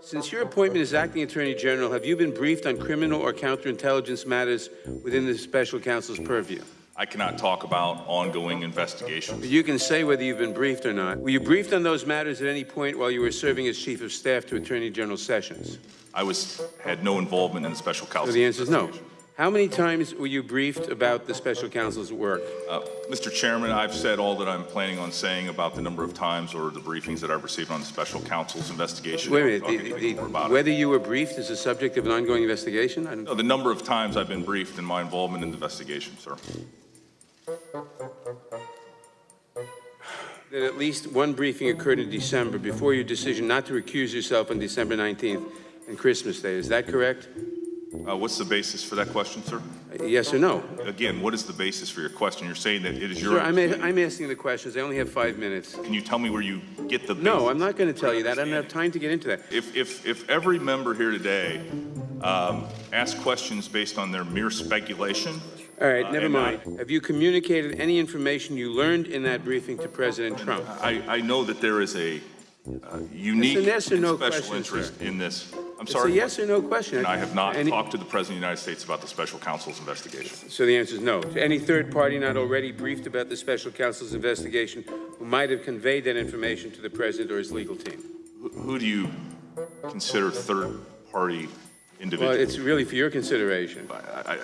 Since your appointment as acting Attorney General, have you been briefed on criminal or counterintelligence matters within the special counsel's purview? I cannot talk about ongoing investigations. You can say whether you've been briefed or not. Were you briefed on those matters at any point while you were serving as Chief of Staff to Attorney General Sessions? I had no involvement in the special counsel. So the answer is no. How many times were you briefed about the special counsel's work? Mr. Chairman, I've said all that I'm planning on saying about the number of times or the briefings that I've received on the special counsel's investigation. Wait a minute. Whether you were briefed is the subject of an ongoing investigation? No, the number of times I've been briefed in my involvement in the investigation, sir. That at least one briefing occurred in December before your decision not to recuse yourself on December 19th and Christmas Day. Is that correct? What's the basis for that question, sir? Yes or no? Again, what is the basis for your question? You're saying that it is your... Sir, I'm asking the questions. I only have 5 minutes. Can you tell me where you get the basis? No, I'm not going to tell you that. I don't have time to get into that. If every member here today asks questions based on their mere speculation... All right, never mind. Have you communicated any information you learned in that briefing to President Trump? I know that there is a unique and yes or no special question, interest in this. I'm It's sorry. a yes or no question. And I have not talked to the President of the United States about the special counsel's investigation. So the answer is no. To any third party not already briefed about the special counsel's investigation who might have conveyed that information to the President or his legal team? Who do you consider third party individuals? Well, it's really for your consideration.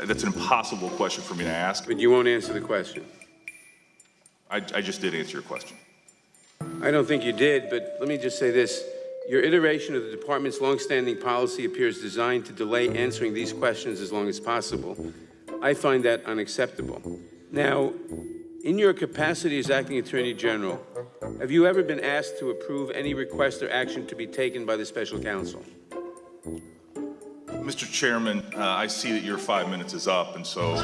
That's an impossible question for me to ask. But you won't answer the question. I just did answer your question. I don't think you did, but let me just say this. Your iteration of the department's longstanding policy appears designed to delay answering these questions as long as possible. I find that unacceptable. Now, in your capacity as acting Attorney General, have you ever been asked to approve any request or action to be taken by the special counsel? Mr. Chairman, I see that your 5 minutes is up, and so